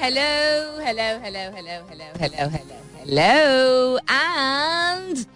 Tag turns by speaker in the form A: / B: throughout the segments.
A: hello, hello, hello, hello, hello, hello, hello, hello, and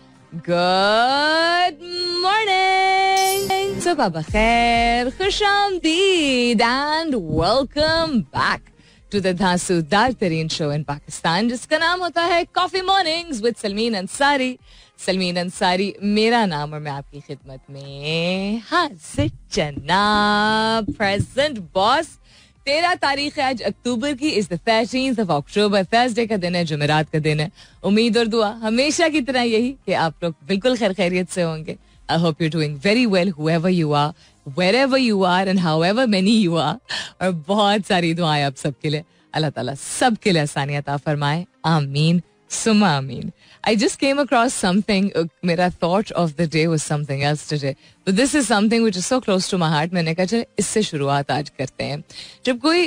A: good morning. Sabah khair, khushamdeed, and welcome back to the धांसूदार तरीन show in Pakistan, जिसका नाम होता है coffee mornings with Salmeen Ansari. Salmeen Ansari मेरा नाम और मैं आपकी खिदमत में हाजिर जनाब. Present boss. 13 तारीख है आज अक्टूबर की. Is the 13th of October. Thursday का दिन है, जुमेरात का दिन है. उम्मीद और दुआ हमेशा की तरह यही कि आप लोग बिल्कुल खैर खैरियत से होंगे. I hope you're doing very well, whoever you are, wherever you are and however many you are. और बहुत सारी दुआएं आप सबके लिए. अल्लाह ताला सबके लिए आसानियत अता फरमाए. आमीन सुमा आमीन. I just came across something. मेरा thought of the day was something else today. But this is something which is so close to my heart. मैंने कहा चले इससे शुरुआत आज करते हैं. जब कोई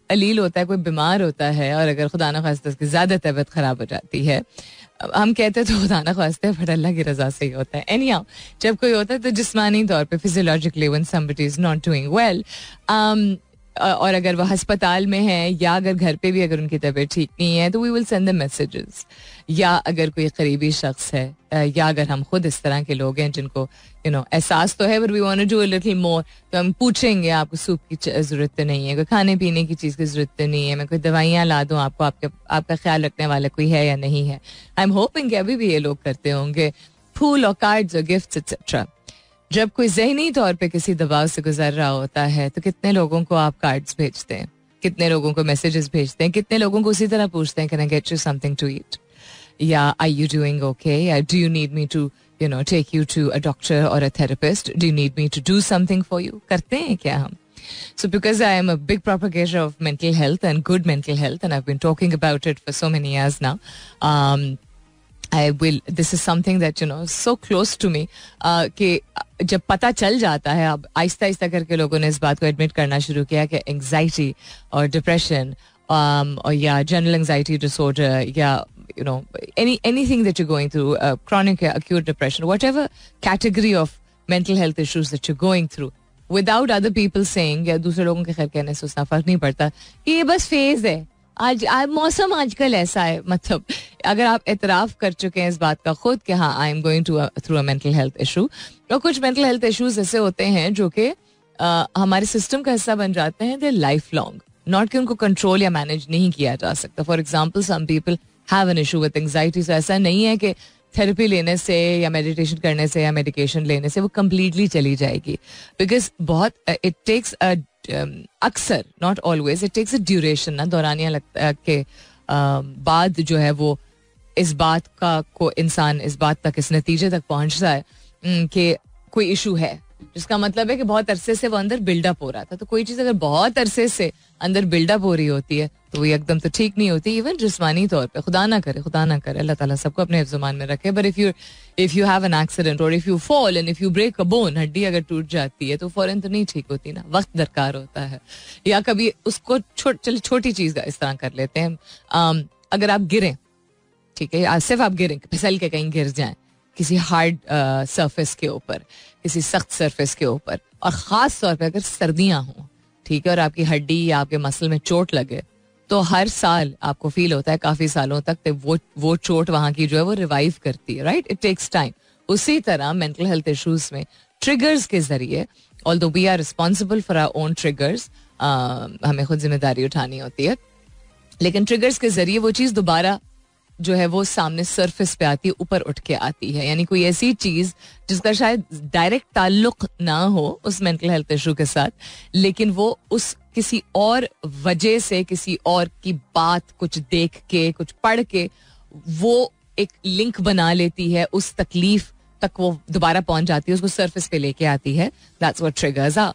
A: अलील होता है, कोई बीमार होता है और अगर खुदा न खास्ता उसकी ज़्यादा तबीयत ख़राब हो जाती है, हम कहते हैं तो खुदा न खास्ता बट अल्लाह की रज़ा से ही होता है. एनीहाउ जब कोई होता है तो जिस्मानी तौर पे physiologically when somebody is not doing well, और अगर वह अस्पताल में है या अगर घर पे भी अगर उनकी तबीयत ठीक नहीं है तो we will send them messages. या अगर कोई करीबी शख्स है या अगर हम खुद इस तरह के लोग हैं जिनको एहसास तो है but we want to do a little more, तो हम पूछेंगे आपको सूप की जरूरत तो नहीं है, कोई खाने पीने की चीज़ की जरूरत तो नहीं है, मैं कोई दवाइयाँ ला दूँ आपको, आपका ख्याल रखने वाला कोई है या नहीं है. आई एम होपिंग कि अभी भी ये लोग करते होंगे. फूल और कार्ड्स और गिफ्ट्स एक्सेट्रा. जब कोई ज़हनी तौर पे किसी दबाव से गुजर रहा होता है तो कितने लोगों को आप कार्ड्स भेजते हैं, कितने लोगों को मैसेजेस भेजते हैं, कितने लोगों को उसी तरह पूछते हैं can I get you something to eat, या आर यू डूइंग ओके, या do you need me to take you to a doctor और a therapist, do you need me to do something for you. करते हैं क्या हम? So because I am a big propagator of mental health and good mental health and I've been talking about it for so many years now, this is something that so close to me कि जब पता चल जाता है, अब आहिस्ता आहिस्ता करके लोगों ने इस बात को एडमिट करना शुरू किया कि एंग्जाइटी और डिप्रेशन और या जनरल एंग्जाइटी डिसऑर्डर या anything that you're going through, chronic or acute depression, whatever category of mental health issues that you're going through, without other people saying या दूसरे लोगों के खैर कहने से उसना फर्क नहीं पड़ता कि ये बस फेज है, आज मौसम आजकल ऐसा है. मतलब अगर आप एतराफ़ कर चुके हैं इस बात का खुद कि हाँ I am going through a mental health issue, और कुछ मेंटल हेल्थ इश्यूज ऐसे होते हैं जो कि हमारे सिस्टम का हिस्सा बन जाते हैं. दे लाइफ लॉन्ग, नॉट कि उनको कंट्रोल या मैनेज नहीं किया जा सकता. For example some people have an issue with anxiety. So ऐसा नहीं है कि थेरेपी लेने से या मेडिटेशन करने से या मेडिकेशन लेने से वो कम्प्लीटली चली जाएगी. बिकॉज बहुत इट टेक्स अक्सर, not always, it takes a duration ना, दौरानिया लगता के बाद जो है वो इस बात का को इंसान इस बात तक इस नतीजे तक पहुंचता है कि कोई इशू है, जिसका मतलब है कि बहुत अरसे से वो अंदर बिल्डअप हो रहा था. तो कोई चीज़ अगर बहुत अरसे से अंदर बिल्डअप हो रही होती है तो वो एकदम तो ठीक नहीं होती. इवन जिस्मानी तौर पे खुदा ना करे अल्लाह ताला सबको अपने हिफ्ज़-ओ-मान में रखे. But if you have an accident और if you fall and if you break a bone, हड्डी अगर टूट जाती है तो फौरन तो नहीं ठीक होती ना, वक्त दरकार होता है. या कभी उसको छोटी चीज़ का इस तरह कर लेते हैं. अगर आप गिरें, ठीक है, सिर्फ आप गिरें, फिसल के कहीं गिर जाएं किसी हार्ड सरफेस के ऊपर, किसी सख्त सरफेस के ऊपर, और ख़ास तौर पे अगर सर्दियाँ हों, ठीक है, और आपकी हड्डी या आपके मसल में चोट लगे, तो हर साल आपको फील होता है काफ़ी सालों तक वो चोट वहाँ की जो है वो रिवाइव करती है. Right, it takes time. उसी तरह मेंटल हेल्थ इश्यूज में ट्रिगर्स के जरिए, although we are responsible for our own triggers, हमें खुद जिम्मेदारी उठानी होती है, लेकिन ट्रिगर्स के जरिए वो चीज़ दोबारा जो है वो सामने सरफेस पे आती है, ऊपर उठ के आती है. यानी कोई ऐसी चीज़ जिसका शायद डायरेक्ट ताल्लुक ना हो उस मेंटल हेल्थ इशू के साथ, लेकिन वो उस किसी और वजह से, किसी और की बात कुछ देख के, कुछ पढ़ के वो एक लिंक बना लेती है, उस तकलीफ तक वो दोबारा पहुंच जाती है, उसको सरफेस पे लेके आती है. That's what triggers are.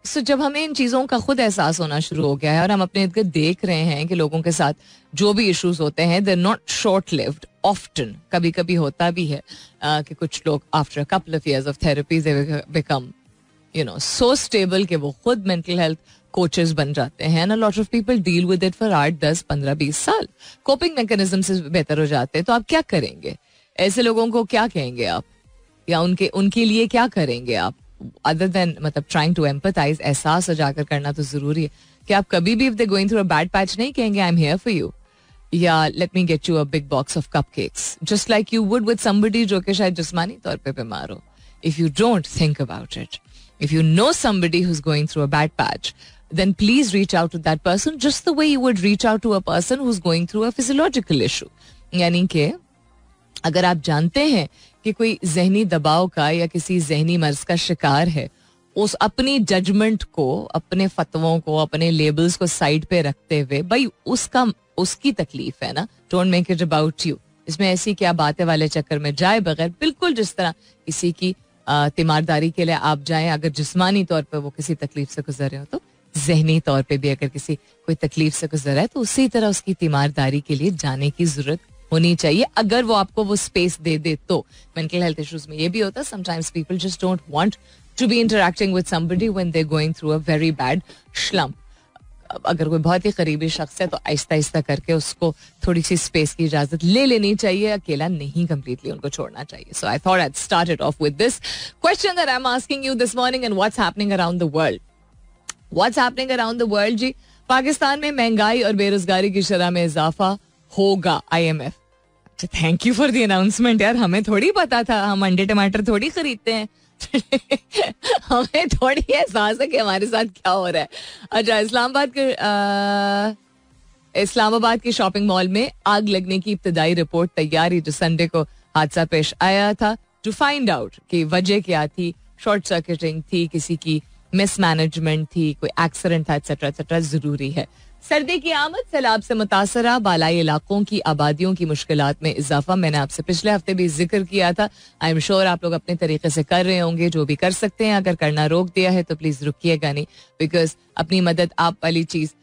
A: So जब हमें इन चीज़ों का खुद एहसास होना शुरू हो गया है और हम अपने इर्द गिर्द देख रहे हैं कि लोगों के साथ जो भी इश्यूज होते हैं they are not short lived. Often कभी कभी होता भी है कि कुछ लोग after a couple of years of therapy they become so stable कि वो खुद मेंटल हेल्थ कोचेस बन जाते हैं. And a lot of people deal with it for 8, 10, 15, 20 साल. कोपिंग मैकेनिज्म से बेहतर हो जाते हैं. तो आप क्या करेंगे? ऐसे लोगों को क्या कहेंगे आप, या उनके लिए क्या करेंगे आप? अदर देन मतलब ट्राइंग टू एम्पथाइज, एहसास उजागर करना तो जरूरी है कि आप कभी भी if they going through a bad patch नहीं कहेंगे I am here for you या let me get you a big box of cupcakes just like you would with somebody जो कि शायद जिस्मानी तौर पे बीमार हो. If you don't think about it, if you know somebody who's going through a bad patch, then please reach out to that person just the way you would reach out to a person who's going through a physiological issue. यानी कि अगर आप जानते हैं कि कोई जहनी दबाव का या किसी जहनी मर्ज का शिकार है, उस अपनी जजमेंट को, अपने फतवों को, अपने लेबल्स को साइड पे रखते हुए, भाई उसकी तकलीफ है ना, don't make it about you. इसमें ऐसी क्या बातें वाले चक्कर में जाए बगैर, बिल्कुल जिस तरह किसी की तीमारदारी के लिए आप जाएं, अगर जिस्मानी तौर पे वो किसी तकलीफ से गुजर रहे हो तो जहनी तौर पे भी अगर किसी कोई तकलीफ से गुजर रहा है तो उसी तरह उसकी तीमारदारी के लिए जाने की जरूरत होनी चाहिए, अगर वो आपको वो स्पेस दे दे तो. मेंटल हेल्थ इश्यूज में ये भी होता है, sometimes people just don't want to be interacting with somebody when they are going through a very bad slump. अगर कोई बहुत ही करीबी शख्स है तो आहिस्ता आहिस्ता करके उसको थोड़ी सी स्पेस की इजाजत ले लेनी चाहिए, अकेला नहीं कंप्लीटली उनको छोड़ना चाहिए. So I thought I started off with this question that I am asking you this morning and what's happening around the world. What's happening around the world जी, पाकिस्तान में महंगाई और बेरोजगारी की शरह में इजाफा होगा. IMF, thank you for the announcement यार, हमें थोड़ी पता था, हम अंडे टमाटर थोड़ी खरीदते हैं. हमें थोड़ी एहसास है कि हमारे साथ क्या हो रहा है. अच्छा, इस्लामाबाद के शॉपिंग मॉल में आग लगने की इब्तदाई रिपोर्ट तैयार है, जो संडे को हादसा पेश आया था. टू फाइंड आउट कि वजह क्या थी, शॉर्ट सर्किटिंग थी, किसी की मिसमैनेजमेंट थी, कोई एक्सीडेंट था, एक्सेट्रा एक्सेट्रा, जरूरी है. सर्दी की आमद, सैलाब से मुतासरा बालाई इलाकों की आबादियों की मुश्किलात में इजाफा. मैंने आपसे पिछले हफ्ते भी जिक्र किया था. आई एम श्योर आप लोग अपने तरीके से कर रहे होंगे, जो भी कर सकते हैं. अगर करना रोक दिया है तो प्लीज रुकिएगा नहीं, बिकॉज अपनी मदद आप वाली चीज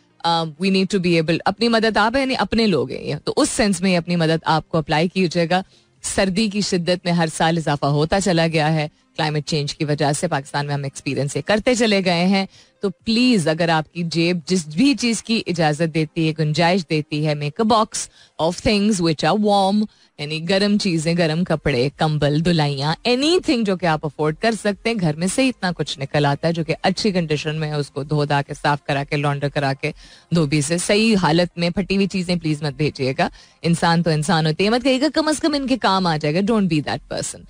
A: we need to be able, अपनी मदद आप है यानी अपने लोग हैं, तो उस सेंस में अपनी मदद आपको अप्लाई कीजिएगा. सर्दी की शिद्दत में हर साल इजाफा होता चला गया है. क्लाइमेट चेंज की वजह से पाकिस्तान में हम एक्सपीरियंस ये करते चले गए हैं. तो प्लीज अगर आपकी जेब जिस भी चीज की इजाजत देती है, गुंजाइश देती है, make a box of things which are warm, यानी गर्म चीजें, गर्म कपड़े, कंबल, दुलाइयां, एनीथिंग जो कि आप अफोर्ड कर सकते हैं. घर में से इतना कुछ निकल आता है जो कि अच्छी कंडीशन में है, उसको धो धा के, साफ करा के, लॉन्डर करा के, धोबी से सही हालत में फटी हुई चीजें प्लीज मत भेजिएगा. इंसान तो इंसान होते हैं, मत कहिएगा कम अज कम इनके काम आ जाएगा. Don't be that person.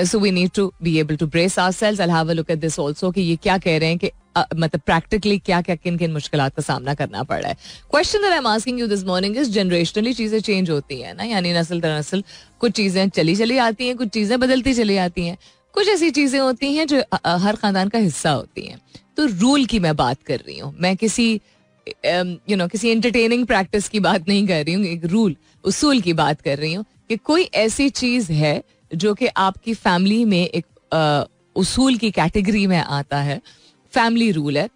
A: So we need to be able to brace ourselves. I'll have a look at this also कि ये क्या कह रहे हैं कि मतलब प्रैक्टिकली क्या क्या किन किन मुश्किलात का सामना करना पड़ रहा है. Question that I am asking you this morning is, generationally चीजें चेंज होती हैं ना, यानी नस्ल दर नस्ल कुछ चीजें चली चली आती हैं, कुछ चीजें बदलती चली आती हैं, कुछ ऐसी चीजें होती हैं जो हर खानदान का हिस्सा होती हैं. तो रूल की मैं बात कर रही हूँ, मैं किसी किसी एंटरटेनिंग प्रैक्टिस की बात नहीं कर रही हूँ, एक रूल उसूल की बात कर रही हूँ कि कोई ऐसी चीज है जो कि आपकी फैमिली में एक उसूल की कैटेगरी में आता है, फैमिली रूल है,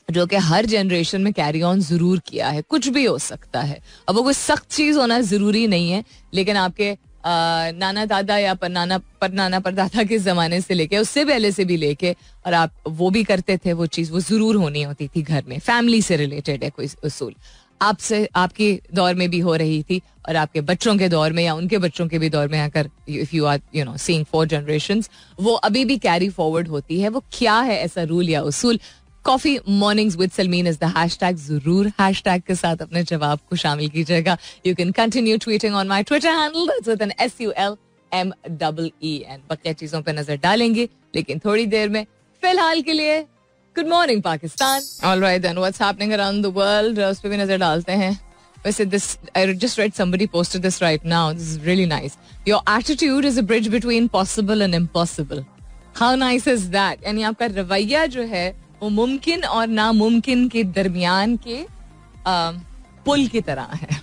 A: जो कि हर जनरेशन में कैरी ऑन जरूर किया है. कुछ भी हो सकता है, अब वो कोई सख्त चीज होना जरूरी नहीं है, लेकिन आपके नाना दादा या परनाना परदादा के जमाने से लेके, उससे पहले से भी लेके, और आप वो भी करते थे, वो चीज वो जरूर होनी होती थी घर में. फैमिली से रिलेटेड है कोई उसूल, आपसे आपके दौर में भी हो रही थी और आपके बच्चों के दौर में या उनके बच्चों के भी दौर में, अगर if you are seeing 4 generations, वो अभी भी कैरी फॉरवर्ड होती है. वो क्या है ऐसा रूल या उसूल? Coffee mornings with Sulmeen is the hashtag. जरूर हैशटैग के साथ अपने जवाब को शामिल कीजिएगा. You can continue tweeting on my Twitter handle, that's with an SULMEEN. बकिया चीजों पर नजर डालेंगे लेकिन थोड़ी देर में. फिलहाल के लिए good morning Pakistan. Alright then, what's happening around the world, उस पे भी नजर डालते हैं. वैसे this I just read somebody posted this right now, this is really nice. Your attitude is a bridge between possible and impossible. How nice is that? यानी आपका रवैया जो है वो मुमकिन और नामुमकिन के दरमियान के पुल की तरह है.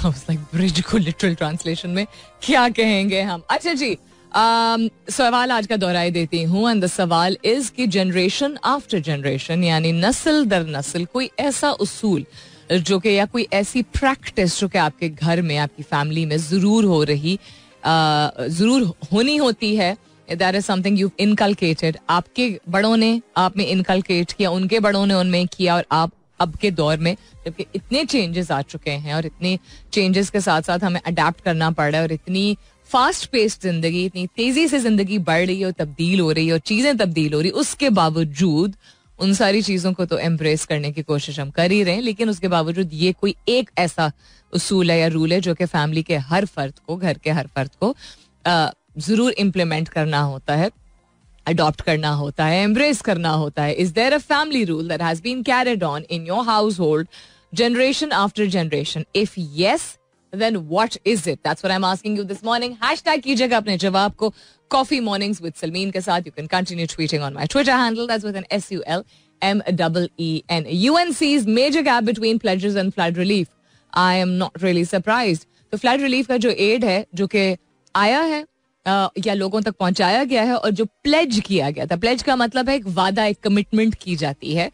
A: लाइक ब्रिज को लिटरल ट्रांसलेशन में क्या कहेंगे हम? अच्छा जी, सवाल आज का दोहराई देती हूँ. एंड द सवाल इज कि जनरेशन आफ्टर जनरेशन, यानी नस्ल दर नस्ल, कोई ऐसा उसूल जो कि या कोई ऐसी प्रैक्टिस जो कि आपके घर में, आपकी फैमिली में जरूर हो रही, जरूर होनी होती है. That is something you inculcated, आपके बड़ों ने आप में इनकलकेट किया, उनके बड़ों ने उनमें किया, और आप अब के दौर में जबकि इतने चेंजेस आ चुके हैं और इतने चेंजेस के साथ साथ हमें अडेप्ट करना पड़ रहा है और इतनी फास्ट पेस्ड जिंदगी, इतनी तेजी से जिंदगी बढ़ रही है और तब्दील हो रही है और चीजें तब्दील हो रही है, उसके बावजूद उन सारी चीजों को तो एम्ब्रेस करने की कोशिश हम कर ही रहे हैं. लेकिन उसके बावजूद ये कोई एक ऐसा उसूल है या रूल है जो कि फैमिली के हर फर्द को, घर के हर फर्द को जरूर इम्प्लीमेंट करना होता है, अडॉप्ट करना होता है, एम्ब्रेस करना होता है. Is there a family rule that has been carried on in your household generation after generation? If yes, then what is it? That's what I'm asking you this morning. Hashtag कीजिएगा अपने जवाब को Coffee Mornings with Salmeen के साथ. You can continue tweeting on my Twitter handle. That's with an SULMEEN. UNC's major gap between pledges and flood relief. I am not really surprised. तो flood relief का जो aid है, जो कि आया है या लोगों तक पहुंचाया गया है, और जो प्लेज किया गया था, प्लेज का मतलब है एक वादा, एक कमिटमेंट की जाती है,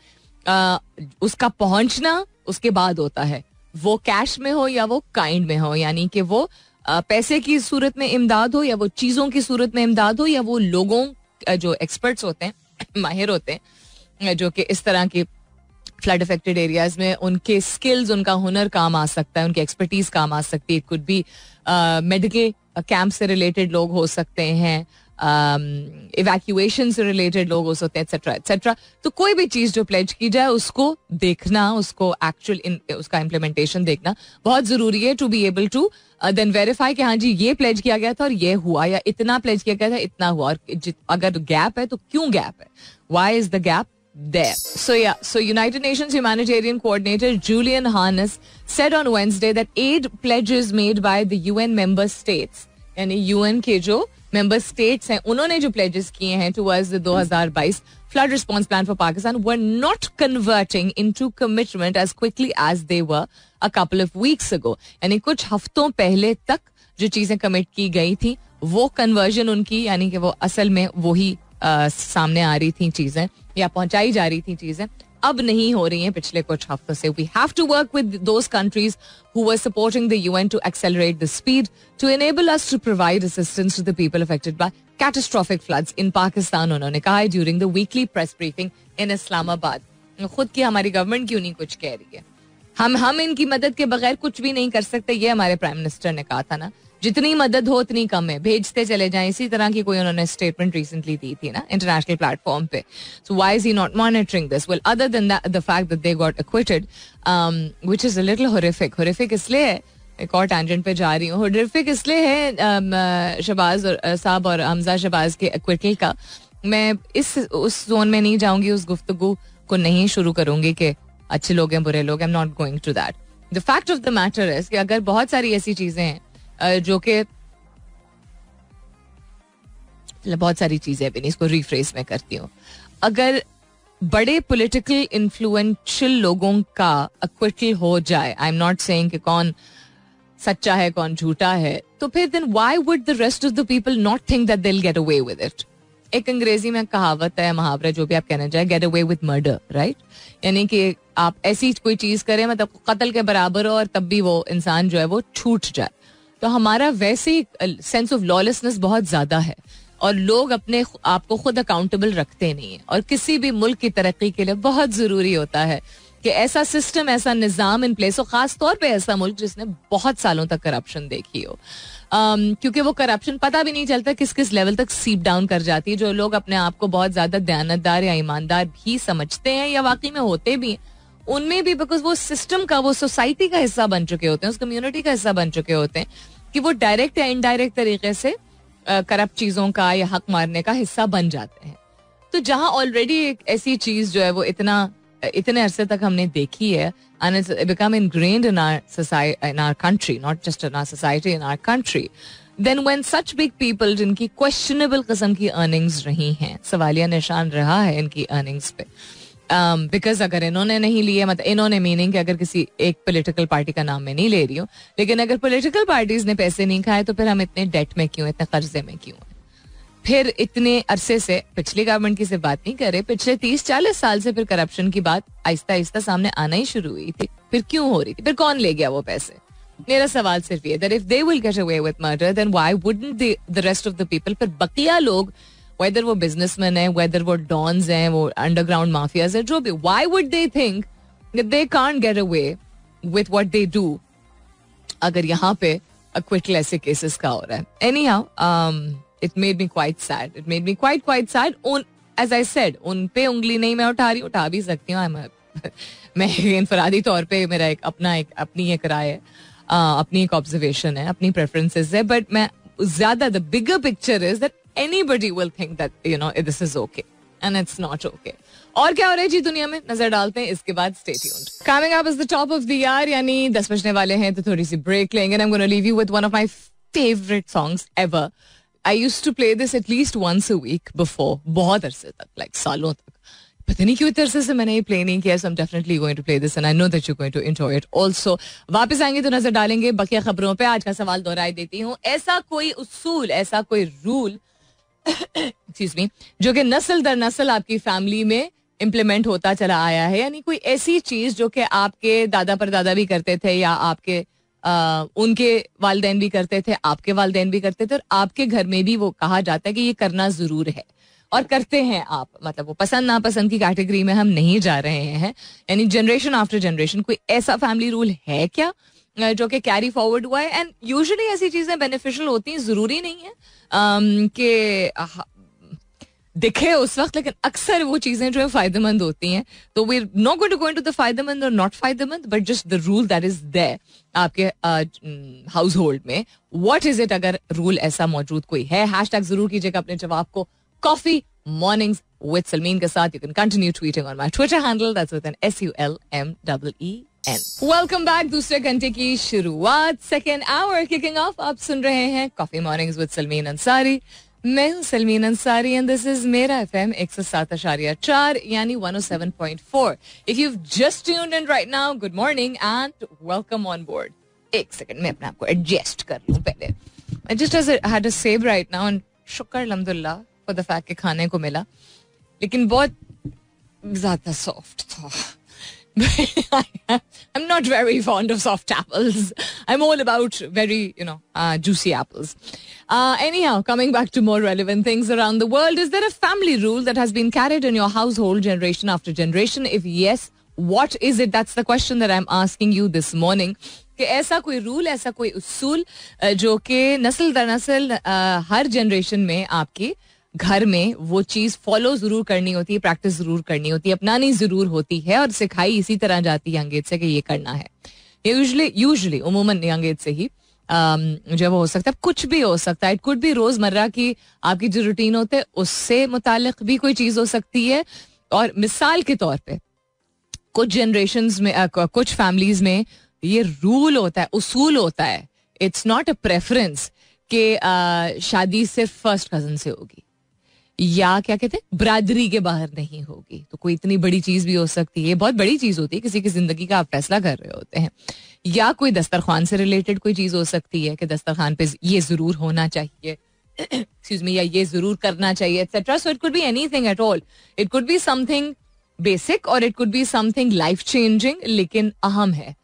A: उसका पहुंचना उसके बाद होता है. वो कैश में हो या वो काइंड में हो, यानी कि वो पैसे की सूरत में इमदाद हो या वो चीज़ों की सूरत में इमदाद हो या वो लोगों जो एक्सपर्ट्स होते हैं, माहिर होते हैं, जो कि इस तरह की फ्लड अफेक्टेड एरियाज में उनके स्किल्स, उनका हुनर काम आ सकता है, उनकी एक्सपर्टीज काम आ सकती है. It could B medical camp से रिलेटेड लोग हो सकते हैं, इवैक्यूएशन से रिलेटेड लोग हो सकते हैं, एटसेट्रा एटसेट्रा. तो कोई भी चीज जो प्लेज की जाए उसको देखना, उसको एक्चुअल उसका इम्प्लीमेंटेशन देखना बहुत जरूरी है, to be able to then verify कि हाँ जी ये प्लेज किया गया था और ये हुआ, या इतना प्लेज किया गया था इतना हुआ. और अगर गैप है तो क्यों गैप है, why is the gap there? So United Nations humanitarian coordinator Julian Hannes said on Wednesday that aid pledges made by the UN member states, यानी UN के जो member states हैं, उन्होंने जो pledges किए हैं towards the 2022 flood response plan for Pakistan were not converting into commitment as quickly as they were a couple of weeks ago. यानी कुछ हफ्तों पहले तक जो चीजें कमिट की गई थी, वो कन्वर्जन उनकी, यानी कि वो असल में वही सामने आ रही थी चीजें या पहुंचाई जा रही थी चीजें, अब नहीं हो रही हैं पिछले कुछ हफ्तों से. We have to work with those countries who were supporting the UN to accelerate the speed to enable us to provide assistance to the people affected by catastrophic floods in Pakistan. उन्होंने कहा है during the weekly press briefing in Islamabad. खुद की हमारी government क्यों नहीं कुछ कह रही है? हम इनकी मदद के बगैर कुछ भी नहीं कर सकते, ये हमारे प्राइम मिनिस्टर ने कहा था ना. जितनी मदद हो उतनी कम है, भेजते चले जाएं. इसी तरह की कोई उन्होंने स्टेटमेंट रिसेंटली दी थी ना इंटरनेशनल प्लेटफॉर्म पे. So why is he not monitoring this? Well, other than the fact that they got acquitted, which is a little horrific इसलिए है, एक और टैंजेंट पे जा रही हूँ, हॉरिफिक इसलिए है शहबाज साहब और हमजा शहबाज के एक्विटल का. मैं उस जोन में नहीं जाऊंगी, उस गुफ्तगू को नहीं शुरू करूंगी कि अच्छे लोग हैं बुरे लोग. I am not going to that. The fact of the matter is कि अगर बहुत सारी ऐसी चीजें हैं जो कि बहुत सारी चीजें भी नहीं, इसको रिफ्रेस में करती हूँ, अगर बड़े पॉलिटिकल इन्फ्लुएंशियल लोगों का अक्विटल हो जाए, आई एम नॉट सेइंग कि कौन सच्चा है कौन झूठा है, तो फिर then why would the rest of the people not think that they will get away with it? एक अंग्रेजी में कहावत है, मुहावरा, जो भी आप कहना चाहे, gate away with murder, right? यानी कि आप ऐसी कोई चीज करें, मतलब कत्ल के बराबर हो, और तब भी वो इंसान जो है वो छूट जाए. तो हमारा वैसे ही सेंस ऑफ लॉलेसनेस बहुत ज्यादा है, और लोग अपने आप को खुद अकाउंटेबल रखते नहीं है. और किसी भी मुल्क की तरक्की के लिए बहुत जरूरी होता है कि ऐसा सिस्टम, ऐसा निजाम इन प्लेस हो, खास तौर पे ऐसा मुल्क जिसने बहुत सालों तक करप्शन देखी हो. क्योंकि वो करप्शन पता भी नहीं चलता किस किस लेवल तक सीप डाउन कर जाती है. जो लोग अपने आप को बहुत ज्यादा दयानतदार या ईमानदार भी समझते हैं या वाकई में होते भी हैं, उनमें भी बिकॉज वो सिस्टम का, वो सोसाइटी का हिस्सा बन चुके होते हैं, उस कम्युनिटी का हिस्सा बन चुके होते हैं, कि वो डायरेक्ट या इनडायरेक्ट तरीके से करप्ट चीजों का या हक मारने का हिस्सा बन जाते हैं. तो जहां ऑलरेडी एक ऐसी चीज जो है वो इतने अरसे तक हमने देखी है, and it's become ingrained in our society, in our country, not just in our society, in our country, then when such big people जिनकी questionable किस्म की earnings रही हैं, सवालिया निशान रहा है इनकी earnings पे, बिकॉज अगर इन्होंने नहीं लिए, मतलब इन्होंने मीनिंग कि अगर किसी एक पॉलिटिकल पार्टी का नाम मैं नहीं ले रही हूँ, लेकिन अगर पॉलिटिकल पार्टीज ने पैसे नहीं खाए तो फिर हम इतने डेट में क्यों, इतने कर्जे में क्यों हैं? फिर इतने अरसे से, पिछली गवर्नमेंट की सिर्फ बात नहीं कर रहे, पिछले 30-40 साल से फिर करप्शन की बात आहिस्ता आहिस्ता सामने आना ही शुरू हुई थी. फिर क्यों हो रही थी? फिर कौन ले गया वो पैसे? मेरा सवाल सिर्फ ये, that if they will get away with murder, then why wouldn't the rest of the people? फिर बकिया लोग, वेदर वो बिजनेसमैन है, वेदर वो डॉन्स हैं, वो अंडरग्राउंड माफियाज है, जो भी, why would they think that they can't get away with what they do? अगर यहाँ पे क्विटल ऐसे केसेस का हो रहा है. Anyhow it made me quite sad. It made me quite sad. As I said, उन पे उंगली नहीं मैं उठा भी सकती हूँ. मैं इनफरादी तौर पे मेरा अपनी एक राय है, अपनी एक ऑब्जर्वेशन है, अपनी प्रेफरेंसेस है. बट मैं ज्यादा the bigger picture is that anybody will think that you know this is okay and it's not okay. और क्या हो रहा है जी दुनिया में, नजर डालते हैं इसके बाद. Stay tuned. Coming up is the top of the year, यानी 10 बजने वाले हैं तो थोड़ी सी ब्रेक लेंगे. And I am gonna leave you with one of my favourite songs ever. I used to play this at least once a week before, बहुत अरसे तक, लाइक सालों तक. पता नहीं क्यों इतने से मैंने ये प्ले नहीं किया. So I am definitely going to play this and I know that you are going to enjoy it also. वापस आएंगे तो नजर डालेंगे बकिया खबरों पे. आज का सवाल दोहराई देती हूँ. ऐसा कोई उसूल, ऐसा कोई रूल एक्सक्यूज मी, जो कि नस्ल दर नस्ल आपकी फैमिली में इम्प्लीमेंट होता चला आया है, यानी कोई ऐसी चीज जो कि आपके दादा परदादा भी करते थे या आपके उनके वालिदैन भी करते थे, आपके वालिदैन भी करते थे, और आपके घर में भी वो कहा जाता है कि ये करना जरूर है और करते हैं आप. मतलब वो पसंद नापसंद की कैटेगरी में हम नहीं जा रहे हैं. यानी जनरेशन आफ्टर जनरेशन कोई ऐसा फैमिली रूल है क्या जो कि कैरी फॉरवर्ड हुआ है. एंड यूजुअली ऐसी चीजें बेनिफिशियल होती हैं, जरूरी नहीं है कि दिखे उस वक्त, लेकिन अक्सर वो चीजें जो है फायदेमंद होती हैं. तो we are not going to go into the फायदेमंद और नॉट फायदेमंद, but just the rule that is there आपके हाउस होल्ड में. व्हाट इज इट, अगर रूल ऐसा मौजूद कोई है. हैशटैग जरूर कीजिएगा अपने जवाब को कॉफी मॉर्निंग्स विद सलमीन के साथ. You can continue tweeting on my Twitter handle, that's with an SULMEEN. Welcome back. दूसरे घंटे की शुरुआत, सेकेंड आवर किकिंग ऑफ. आप सुन रहे हैं coffee mornings with Salmeen Ansari. मैं हूं Salmeen Ansari and this is मेरा FM 107.4 यानी 107.4. If you just tuned in right now, good morning and welcome on board. एक सेकंड में अपने आप को एडजस्ट कर लूं पहले. I just had a save right now and शुक्र अल्हम्दुलिल्लाह फॉर द फैक्ट कि खाने को मिला, लेकिन बहुत ज्यादा सॉफ्ट था. I'm not very fond of soft apples. I'm all about very, juicy apples. Anyhow, coming back to more relevant things around the world, is there a family rule that has been carried in your household generation after generation? If yes, what is it? That's the question that I'm asking you this morning. कि ऐसा कोई rule, ऐसा कोई उसूल जो कि नस्ल दर नस्ल हर जनरेशन में आपकी घर में वो चीज फॉलो जरूर करनी होती है, प्रैक्टिस जरूर करनी होती है, अपनानी जरूर होती है और सिखाई इसी तरह जाती है यंग एज से कि ये करना है. ये यूजुअली उमूमन यंग एज से ही जब हो सकता है, कुछ भी हो सकता है. इट कुड भी रोजमर्रा की आपकी जो रूटीन होते हैं उससे मुतालिक भी कोई चीज हो सकती है. और मिसाल के तौर पे कुछ जनरेशंस में कुछ फैमिलीज में ये रूल होता है, उसूल होता है. इट्स नॉट अ प्रेफरेंस कि शादी सिर्फ फर्स्ट कजन से होगी या क्या कहते हैं बरादरी के बाहर नहीं होगी. तो कोई इतनी बड़ी चीज भी हो सकती है, बहुत बड़ी चीज होती है, किसी की जिंदगी का आप फैसला कर रहे होते हैं. या कोई दस्तरखान से रिलेटेड कोई चीज हो सकती है कि दस्तरखान पे ये जरूर होना चाहिए, एक्सक्यूज मी, या ये जरूर करना चाहिए, etcetera. So it could be anything at all. It could be something basic और it could be something life changing, लेकिन अहम है.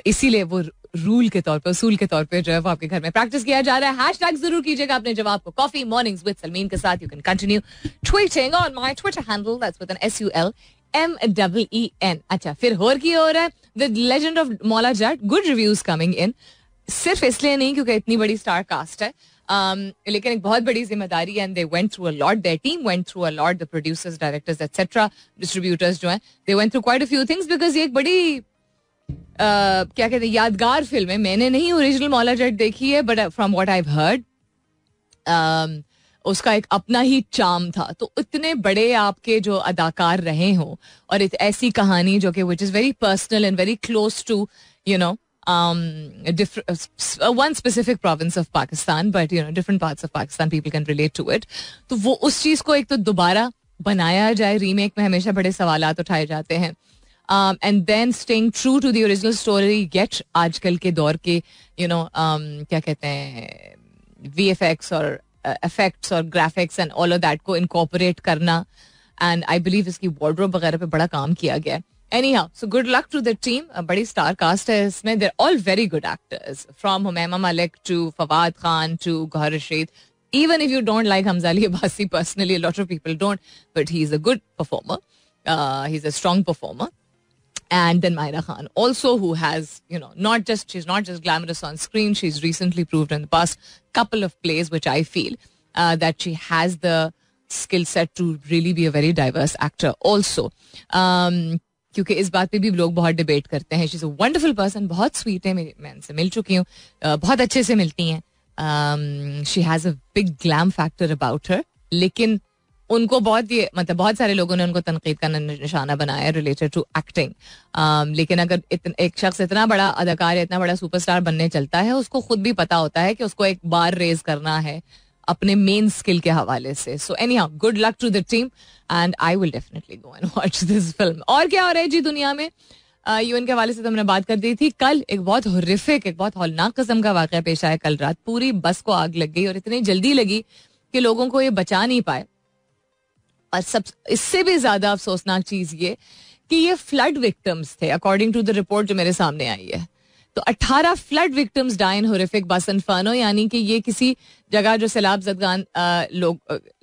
A: इसीलिए वो रूल के तौर पे, उसूल के तौर पे जो है वो आपके घर में प्रैक्टिस किया जा रहा है. हैशटैग जरूर कीजिएगा अपने जवाब को कॉफी मॉर्निंग्स विद सलमीन के साथ. You can continue tweeting on my Twitter handle, that's with an SULMEEN. अच्छा, फिर होर की हो रहा है the legend of Maula Jatt. Good reviews coming in, सिर्फ इसलिए नहीं क्योंकि इतनी बड़ी स्टार कास्ट है, लेकिन एक बहुत बड़ी जिम्मेदारी है. And they went through a lot, their team went through a lot, the producers, directors etcetera, distributors जो हैं, they went through quite a few things because ये एक बड़ी क्या कहते हैं यादगार फिल्म है. मैंने नहीं ओरिजिनल मौला जट देखी है, but from what I have heard उसका एक अपना ही चार्म था. तो इतने बड़े आपके जो अदाकार रहे हों और एक ऐसी कहानी जो कि which is very personal and very close to one specific province of Pakistan, but different parts of Pakistan people can relate to it. तो वो उस चीज को एक तो दोबारा बनाया जाए, रीमेक में हमेशा बड़े सवालात उठाए जाते हैं. And then staying true to the original story, get आजकल के दौर के क्या कहते हैं VFX और effects और graphics and all of that को incorporate करना. And I believe इसकी wardrobe वगैरह पे बड़ा काम किया गया. Anyhow, so good luck to the team. A बड़ी star cast है इसमें. They're all very good actors, from Humaima Malik to Fawad Khan to Gohar Rashid. Even if you don't like Hamza Ali Abbasi personally, a lot of people don't, but he's a good performer. He's a strong performer. And then Myra Khan also, who has, she's not just glamorous on screen, she's recently proved in the past couple of plays, which I feel that she has the skill set to really be a very diverse actor also. क्योंकि इस बात पे भी लोग बहुत debate करते हैं. She is a wonderful person, बहुत स्वीट है, मैं उनसे मिल चुकी हूँ, बहुत अच्छे से मिलती हैं. She has a big glam factor about her, लेकिन उनको बहुत सारे लोगों ने उनको तनकीद का निशाना बनाया रिलेटेड टू एक्टिंग. लेकिन अगर एक शख्स इतना बड़ा अदाकार, इतना बड़ा सुपरस्टार बनने चलता है, उसको खुद भी पता होता है कि उसको एक बार रेज करना है अपने मेन स्किल के हवाले से. So anyhow, good luck to the team and I will definitely go and watch this film. और क्या हो रहा है जी दुनिया में? यूएन के हवाले से तो हमने बात कर दी थी. कल एक बहुत हॉरिफिक, एक बहुत हौलनाक किस्म का वाकया पेश आया. कल रात पूरी बस को आग लग गई और इतनी जल्दी लगी कि लोगों को ये बचा नहीं पाए. और सब इससे भी ज्यादा अफसोसनाक चीज ये कि ये फ्लड विक्टिम्स थे, अकॉर्डिंग टू द रिपोर्ट जो मेरे सामने आई है. तो 18 फ्लड विक्टिम्स डाई इन हॉरिफिक बस इन्फर्नो, यानी कि ये किसी जगह जो सैलाब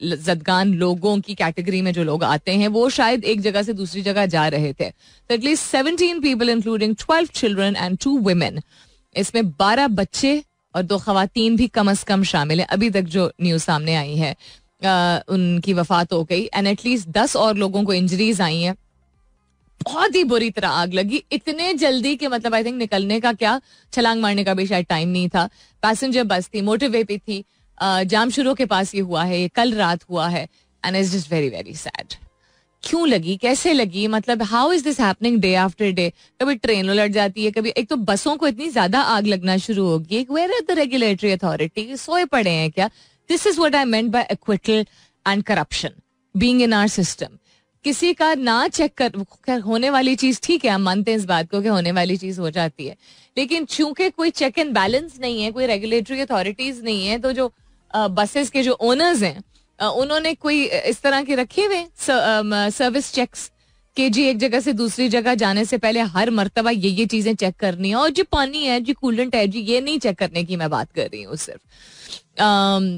A: जदगान लोगों की कैटेगरी में जो लोग आते हैं, वो शायद एक जगह से दूसरी जगह जा रहे थे. तो at least 17 people including 12 children and 2 women, इसमें 12 बच्चे और 2 खवातीन भी कम अज कम शामिल हैं. अभी तक जो न्यूज सामने आई है उनकी वफात हो गई एंड एटलीस्ट 10 और लोगों को इंजरीज आई हैं. बहुत ही बुरी तरह आग लगी, इतने जल्दी कि मतलब आई थिंक निकलने का क्या, छलांग मारने का भी शायद टाइम नहीं था. पैसेंजर बस थी, मोटरवे पे थी, जामशुरू के पास ये हुआ है, ये कल रात हुआ है and it's just very very sad. क्यों लगी, कैसे लगी, मतलब how is this happening day after day? कभी ट्रेन उलट जाती है, कभी एक तो बसों को इतनी ज्यादा आग लगना शुरू होगी. Where are the regulatory authority? सोए पड़े हैं क्या? This is what I meant by acquittal and corruption being in our system. किसी का ना चेक कर होने वाली चीज, ठीक है, हम मानते हैं इस बात को कि होने वाली चीज हो जाती है, लेकिन चूंकि कोई चेक एंड बैलेंस नहीं है, कोई रेगुलेटरी अथॉरिटीज नहीं है, तो जो बसेस के जो ओनर्स हैं उन्होंने कोई इस तरह के रखे हुए सर्विस चेक्स कि जी एक जगह से दूसरी जगह जाने से पहले हर मर्तबा ये चीजें चेक करनी है, और जी पानी है, जी कूलेंट है, जी ये नहीं चेक करने की मैं बात कर रही हूँ. सिर्फ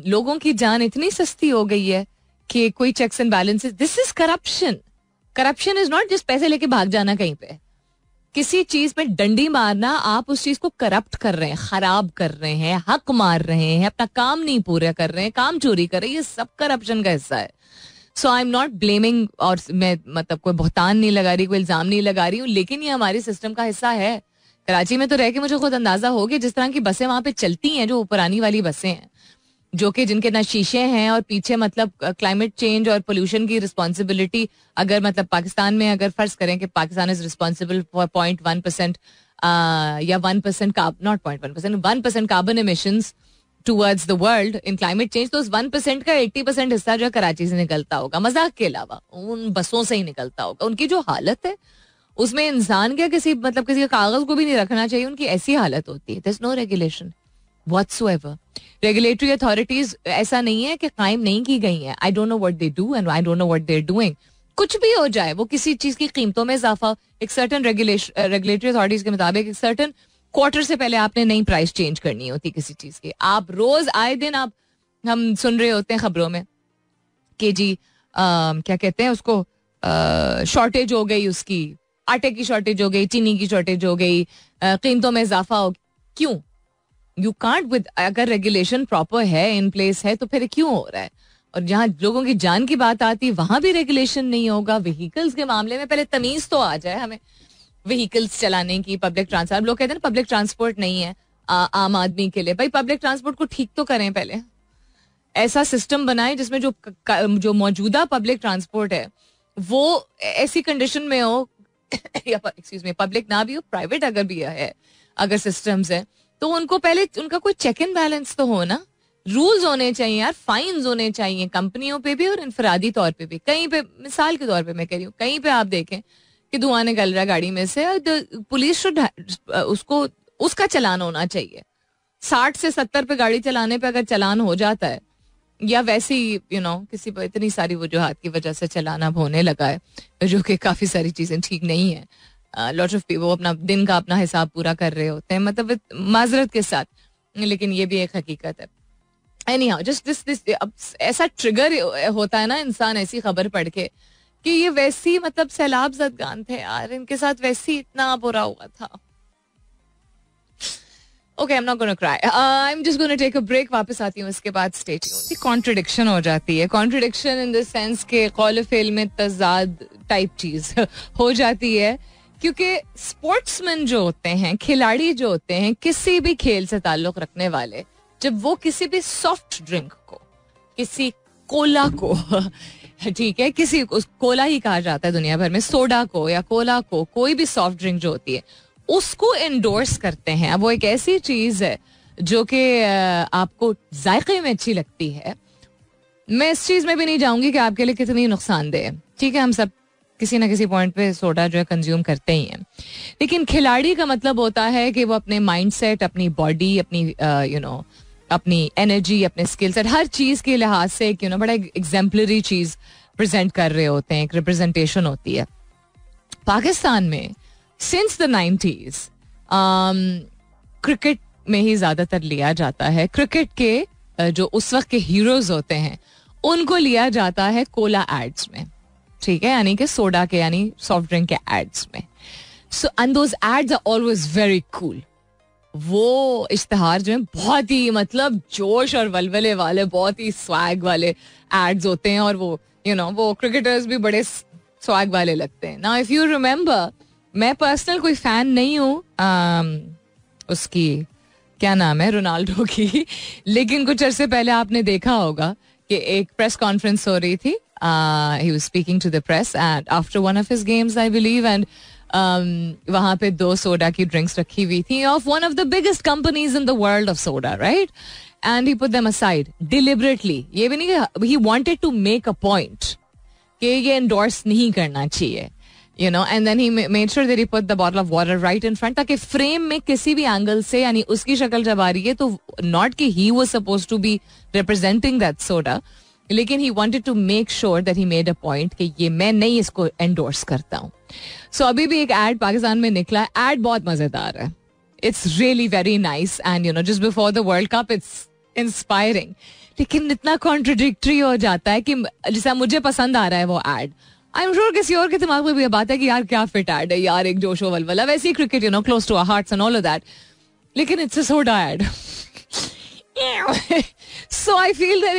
A: लोगों की जान इतनी सस्ती हो गई है कि कोई checks and balances. This is corruption. Corruption is not just पैसे लेके भाग जाना कहीं पे, किसी चीज पे डंडी मारना. आप उस चीज को करप्ट कर रहे हैं, खराब कर रहे हैं, हक मार रहे हैं, अपना काम नहीं पूरा कर रहे हैं, काम चोरी कर रहे हैं, ये सब करप्शन का हिस्सा है. सो आई एम नॉट ब्लेमिंग, और मैं मतलब कोई बहुतान नहीं लगा रही, कोई इल्जाम नहीं लगा रही हूँ, लेकिन ये हमारे सिस्टम का हिस्सा है. कराची में तो रह के मुझे खुद अंदाजा हो गया, जिस तरह की बसें वहां पे चलती हैं, जो पुरानी वाली बसें हैं, जो कि जिनके ना शीशे हैं और पीछे मतलब क्लाइमेट चेंज और पोल्यूशन की रिस्पॉन्सिबिलिटी, अगर मतलब पाकिस्तान में अगर फर्ज करें कि पाकिस्तान इज रिस्पॉन्सिबल फॉर 0.1% या 1% not 0.1%, 1% carbon emissions towards the world in climate change, तो उस 1% का 80% हिस्सा जो कराची से निकलता होगा, मजाक के अलावा उन बसों से ही निकलता होगा. उनकी जो हालत है उसमें इंसान क्या किसी का कागज को भी नहीं रखना चाहिए, उनकी ऐसी हालत होती है. There is no regulation whatsoever. Regulatory authorities ऐसा नहीं है कि कायम नहीं की गई हैं. I don't know what they do and I don't know what they're doing. कुछ भी हो जाए, वो किसी चीज की कीमतों में इजाफा, एक सर्टन रेगुलेटरी अथॉरिटीज के मुताबिक एक सर्टन क्वार्टर से पहले आपने नई प्राइस चेंज करनी होती किसी चीज की. आप रोज आए दिन हम सुन रहे होते हैं खबरों में कि जी क्या कहते हैं उसको, शॉर्टेज हो गई, उसकी आटे की शॉर्टेज हो गई, चीनी की शॉर्टेज हो गई, कीमतों में इजाफा हो. क्यों? यू कांट विद, अगर रेगुलेशन प्रॉपर है, इन प्लेस है, तो फिर क्यों हो रहा है? और जहां लोगों की जान की बात आती है वहां भी रेगुलेशन नहीं होगा. व्हीकल्स के मामले में पहले तमीज तो आ जाए हमें व्हीकल्स चलाने की. पब्लिक ट्रांसपोर्ट, लोग कहते हैं पब्लिक ट्रांसपोर्ट नहीं है आम आदमी के लिए. भाई पब्लिक ट्रांसपोर्ट को ठीक तो करें पहले, ऐसा सिस्टम बनाए जिसमें जो मौजूदा पब्लिक ट्रांसपोर्ट है वो ऐसी कंडीशन में हो, एक्सक्यूज मी, पब्लिक ना भी हो, प्राइवेट अगर भी है, अगर सिस्टम्स है, तो उनको पहले उनका कोई चेक एंड बैलेंस तो हो ना. रूल्स होने चाहिए यार, फाइन्स होने चाहिए कंपनियों पे भी और इनफरादी तौर पे भी. कहीं पे, मिसाल के तौर पे मैं कह रही हूँ, कहीं पे आप देखें कि धुआं निकल रहा है गाड़ी में से, पुलिस शुड उसको उसका चलान होना चाहिए. 60 से 70 पे गाड़ी चलाने पे अगर चलान हो जाता है, या वैसे ही किसी पर इतनी सारी वजूहात की वजह से चलान अब होने लगा है, जो कि काफी सारी चीजें ठीक नहीं है. लॉट ऑफ पीपल वो अपना दिन का अपना हिसाब पूरा कर रहे होते हैं, मतलब माजरत के साथ, लेकिन ये भी एक हकीकत है. एनीहाउ, जस्ट दिस ऐसा ट्रिगर होता है ना इंसान ऐसी खबर पढ़ के कि ये वैसी मतलब सैलाब ज़दगान थे यार, इनके साथ वैसी इतना बुरा हुआ था. Okay, I'm not going to cry. I'm just going to take a break. वापस आती हूँ इसके बाद. Stay tuned. Contradiction हो जाती है. Contradiction in the sense के कौल फेल में तजाद टाइप चीज हो जाती है, क्योंकि स्पोर्ट्समैन जो होते हैं, खिलाड़ी जो होते हैं, किसी भी खेल से ताल्लुक रखने वाले, जब वो किसी भी सॉफ्ट ड्रिंक को, किसी कोला को ठीक है, किसी कोला ही कहा जाता है दुनिया भर में, सोडा को या कोला को, कोई भी सॉफ्ट ड्रिंक जो होती है उसको एंडोर्स करते हैं. अब वो एक ऐसी चीज है जो कि आपको जायके में अच्छी लगती है. मैं इस चीज में भी नहीं जाऊंगी कि आपके लिए कितनी नुकसानदेह है. ठीक है, हम सब किसी ना किसी पॉइंट पे सोडा जो है कंज्यूम करते ही हैं, लेकिन खिलाड़ी का मतलब होता है कि वो अपने माइंडसेट, अपनी बॉडी, अपनी अपनी एनर्जी, अपने स्किल सेट, हर चीज के लिहाज से एक बड़ा एग्जाम्पलरी चीज प्रेजेंट कर रहे होते हैं. एक रिप्रेजेंटेशन होती है. पाकिस्तान में सिंस द 90s क्रिकेट में ही ज्यादातर लिया जाता है. क्रिकेट के जो उस वक्त के हीरोज होते हैं उनको लिया जाता है कोला एड्स में. ठीक है, यानी कि सोडा के, यानी सॉफ्ट ड्रिंक के एड्स में. So and those ads are always very cool. वो इश्तिहार जो है बहुत ही मतलब जोश और वलवले वाले, बहुत ही स्वैग वाले एड्स होते हैं, और वो वो क्रिकेटर्स भी बड़े स्वैग वाले लगते हैं. नाउ इफ यू रिमेंबर, मैं पर्सनल कोई फैन नहीं हूँ उसकी, क्या नाम है, रोनाल्डो की, लेकिन कुछ अरसे पहले आपने देखा होगा कि एक प्रेस कॉन्फ्रेंस हो रही थी. He was speaking to the press and after one of his games I believe, and वहां पे 2 सोडा की ड्रिंक्स रखी हुई थी of one of the biggest companies in the world of soda, right? And he put them aside deliberately. ये भी नहीं, he wanted to make a point कि ये एंडोर्स नहीं करना चाहिए, and then he made sure that he put the bottle of water right in front, ताकि frame में किसी भी एंगल से, यानी उसकी शक्ल जब आ रही है तो नॉट कि he was supposed to be representing that soda, लेकिन he wanted to make sure that he made a point कि ये मैं नहीं इसको endorse करता हूँ. So अभी भी एक ad पाकिस्तान में निकला है. ad बहुत मजेदार है. It's really very nice and just before the World Cup it's inspiring. लेकिन इतना contradictory हो जाता है कि जैसा मुझे पसंद आ रहा है वो ad, आई एम श्योर किसी और के दिमाग में भी ये बात है कि यार क्या फिट एड है यार, एक जोशो वलवला, वैसे ही cricket close to our hearts and all of that, लेकिन it's a soda ad. So I feel that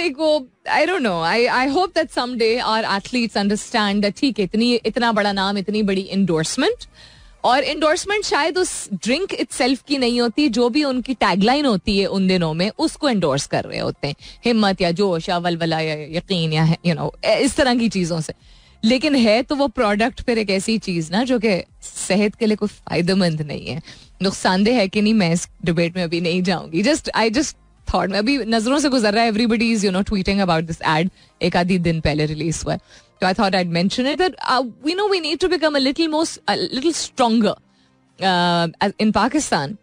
A: I don't know, I hope that someday our athletes understand that ठीक है, इतना बड़ा नाम, इतनी बड़ी एंडोर्समेंट, और एंडोर्समेंट शायद उस ड्रिंक इटसेल्फ की नहीं होती, जो भी उनकी टैगलाइन होती है उन दिनों में उसको एंडोर्स कर रहे होते हैं, हिम्मत या जोश या वलवला या यकीन या इस तरह की चीजों से. लेकिन है तो वो प्रोडक्ट फिर एक ऐसी चीज ना जो कि सेहत के लिए कोई फायदेमंद नहीं है. नुकसानदेह है कि नहीं, मैं इस डिबेट में अभी नहीं जाऊंगी. आई जस्ट थॉट, मैं अभी नजरों से गुजर रहा है, everybody is tweeting about this ad, एक आधी दिन पहले रिलीज हुआ है, तो I thought I mention it that we need to become a little stronger in Pakistan,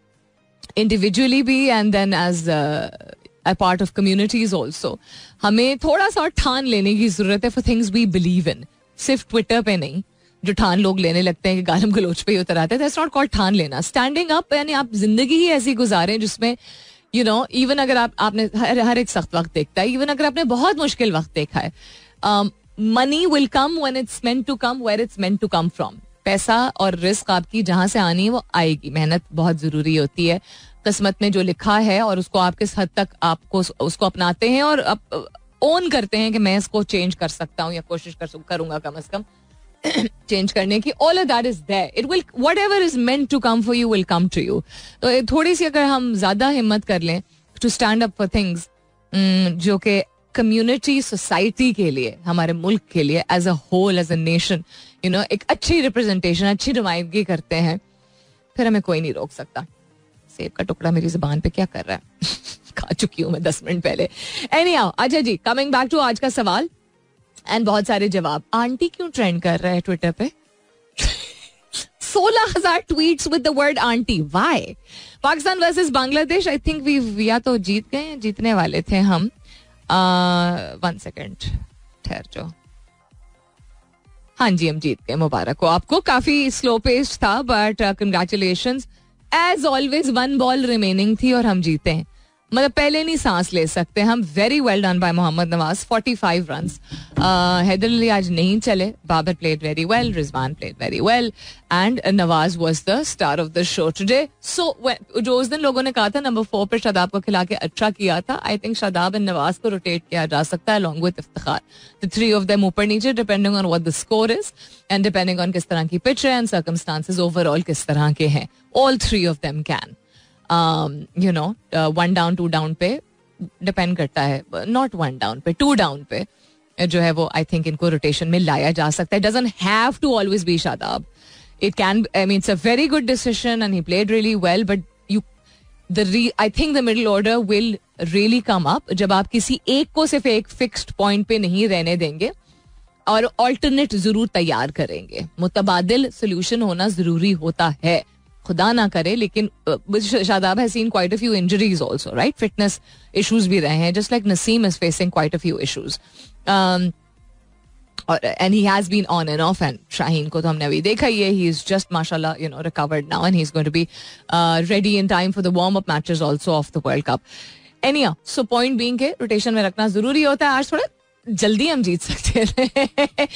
A: individually भी and then as a part of communities also. हमें थोड़ा सा ठान लेने की जरूरत है for things we believe in. सिर्फ ट्विटर पे नहीं, जो ठान लोग लेने लगते हैं कि गालम गलोच पे ही उतर आते हैं, दैट्स नॉट कॉल्ड ठान लेना. स्टैंडिंग अप, यानी आप जिंदगी ही ऐसी गुजारें जिसमें इवन अगर आपने हर एक सख्त वक्त देखता है, इवन अगर आपने बहुत मुश्किल वक्त देखा है, money will come when it's meant to come, where it's meant to come from. पैसा और रिस्क आपकी जहां से आनी है वो आएगी. मेहनत बहुत जरूरी होती है. किस्मत में जो लिखा है और उसको आप किस हद तक आपको उसको अपनाते हैं और ओन करते हैं कि मैं इसको चेंज कर सकता हूँ या कोशिश करूंगा कम से कम चेंज करने की. All of that is there. It will, whatever is meant to come for you will come to you. तो थोड़ी सी अगर हम ज्यादा हिम्मत कर लें to stand up for things जो कि कम्युनिटी, सोसाइटी के लिए, हमारे मुल्क के लिए as a whole, as a nation, एक अच्छी रिप्रेजेंटेशन, अच्छी नुमाइंदगी करते हैं, फिर हमें कोई नहीं रोक सकता. सेब का टुकड़ा मेरी जुबान पे क्या कर रहा है खा चुकी हूं मैं 10 मिनट पहले. एनीहाउ, अच्छा जी, कमिंग बैक टू आज का सवाल एंड बहुत सारे जवाब. आंटी क्यों ट्रेंड कर रहा है ट्विटर पे? 16,000 tweets with the word aunty. Why? Pakistan versus Bangladesh. I think we या तो जीत गए, जीतने वाले थे हम. 1 सेकेंड ठहर जाओ. हाँ जी, हम जीत गए. मुबारक हो आपको. काफी स्लो पेस था but congratulations. As always 1 ball remaining थी और हम जीते हैं. मतलब पहले नहीं सांस ले सकते हम. Very well done by Mohammad Nawaz, 45 runs. Haider Ali आज नहीं चले. Babar played very well, Rizwan played very well, and Nawaz was the star of the show today. So जो उस दिन लोगों ने कहा था नंबर 4 पे शादाब को खिला के अच्छा किया था, I think Shadab and Nawaz को रोटेट किया जा सकता है along with Iftikhar. The three of them ऊपर नीचे depending on what the score is and depending on किस तरह की पिच है एंड सर्कमस्टांसेस ओवरऑल किस तरह के हैं. All three of them can, you know, 1 down 2 down पे डिपेंड करता है. नॉट 1 डाउन पे, 2 डाउन पे जो है वो आई थिंक इनको रोटेशन में लाया जा सकता है. Doesn't have to always be Shadab. It can, I mean, it's a very good decision and he played really well, but I think the middle order will really come up जब आप किसी एक को सिर्फ एक फिक्स्ड पॉइंट पे नहीं रहने देंगे और ऑल्टरनेट जरूर तैयार करेंगे. मुतबादिल सोल्यूशन होना जरूरी होता है, खुदा ना करे. लेकिन Shadab has seen quite a few injuries also, right? Fitness issues भी रहे हैं, just like Naseem is facing quite a few issues. And he has been on and off, and Shaheen को तो हमने अभी देखा ही है. He is just mashallah, you know, recovered now and he's going to be ready in time for the warm-up matches also of the World Cup. Anyhow, so point being के rotation में रखना जरूरी होता है. आज थोड़ा जल्दी हम जीत सकते थे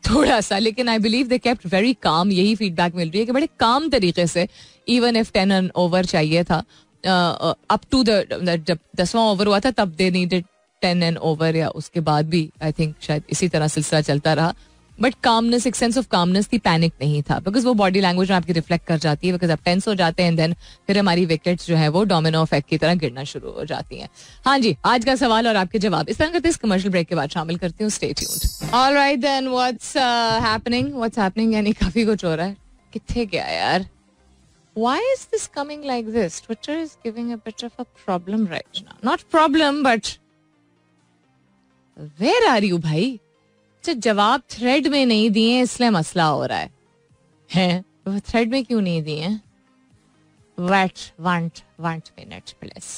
A: थोड़ा सा, लेकिन I believe they kept very calm. यही फीडबैक मिल रही है कि बड़े काम तरीके से, इवन इफ 10 रन ओवर चाहिए था अप टू द जब 10वां ओवर हुआ था तब दे नीडेड 10 एंड ओवर, या उसके बाद भी आई थिंक शायद इसी तरह सिलसिला चलता रहा. बट कामनेस, एक सेंस ऑफ कामनेस थी, पैनिक नहीं था, बिकॉज वो बॉडी लैंग्वेज में आपकी रिफ्लेक्ट कर जाती है, बिकॉज आप टेंस हो जाते हैं, देन फिर हमारी विकेट्स जो है वो डोमिनो इफेक्ट की तरह गिरना शुरू हो जाती हैं. हाँ जी, आज का सवाल और आपके जवाब इस तरह करते इस कमर्शियल ब्रेक के बाद शामिल करती हूँ. Stay tuned. Alright then, what's happening, यानी काफी कुछ हो रहा है. किथे गया यार? Why is this coming like this? Twitter is giving a bit of a problem right now. Not problem, but where are you भाई? जवाब थ्रेड में नहीं दिए इसलिए मसला हो रहा है. वो थ्रेड में क्यों नहीं दिए? one minute please.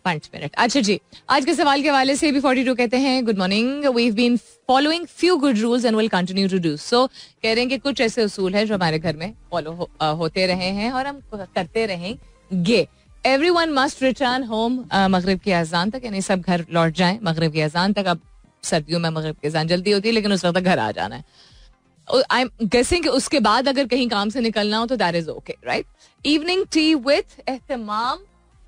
A: 1 minute. अच्छा जी, आज के सवाल के हवाले से भी 42 कहते हैं good morning, we've been following few good rules and will continue to do so. कह रहे हैं कि कुछ ऐसे उसूल हैं जो हमारे घर में फॉलो होते रहे हैं और हम करते रहेंगे. Everyone must return home मगरिब की अजान तक, यानी सब घर लौट जाएं मगरिब की अजान तक. अब सर्दियों में मगरिब की अजान जल्दी होती है, लेकिन उस वक्त घर आ जाना है. आई एम गेसिंग कि उसके बाद अगर कहीं काम से निकलना हो तो that is okay, right? Evening tea with एहतमाम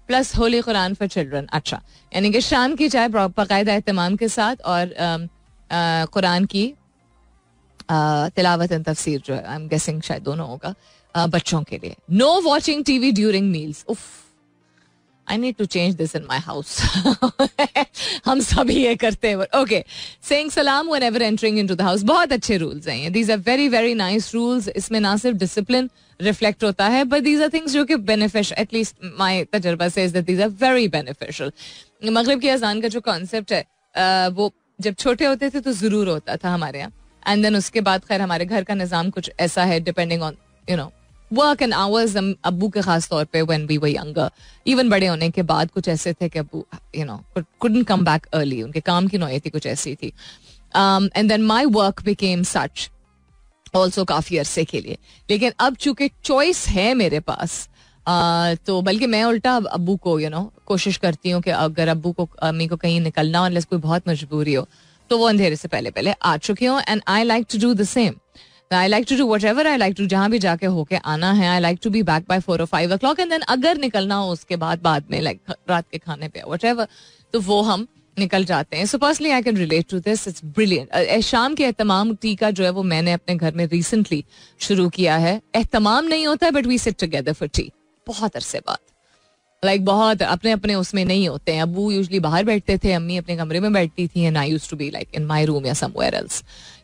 A: plus holy Quran for children. अच्छा, यानी कि शाम की चाय बाकायदा एहतमाम के साथ और कुरान की तिलावत एंड तफसीर जो है, आई एम गेसिंग शायद दोनों होगा बच्चों के लिए. Know watching TV during meals. उफ, I need to change this in my house. हम सभी ये करते हैं. Okay, saying salam whenever entering into the house. बहुत अच्छे rules हैं. These are very very nice rules. इसमें ना सिर्फ discipline reflect होता है, but these are things जो कि beneficial. At least my तजर्बा says that these are very beneficial. मगरिब की अजान का जो concept है वो जब छोटे होते थे तो जरूर होता था हमारे यहाँ. And then उसके बाद खैर हमारे घर का निज़ाम कुछ ऐसा है, depending on you know work and hours. अब्बू के खास तौर पे when we were younger, even बड़े होने के बाद कुछ ऐसे थे कि अब्बू you know couldn't come back early. उनके काम की नौयत कुछ ऐसी थी. And then my work became such also काफी अरसे के लिए. लेकिन अब चूंकि चॉइस है मेरे पास, तो बल्कि मैं उल्टा अब्बू को यू नो कोशिश करती हूँ कि अगर अब्बू को अम्मी को कहीं निकलना हो, अनलेस कोई बहुत मजबूरी हो, तो वो अंधेरे से पहले पहले आ चुकी हूँ. And I like to do the same. I like to do whatever I like to, जहाँ भी जाके होके आना है. I like to be back by 4 or 5 o'clock and then अगर निकलना हो उसके बाद में like रात के खाने पे whatever, तो वो हम निकल जाते हैं. So personally I can relate to this. It's brilliant. शाम के एहतमाम टी का जो है वो मैंने अपने घर में recently शुरू किया है. एहतमाम नहीं होता है but we sit together for tea. बहुत अरसे बाद, लाइक बहुत अपने अपने उसमें नहीं होते हैं. अबू यूजली बाहर बैठते थे, अम्मी अपने कमरे में बैठती थी, and I used to be like in my room या somewhere else,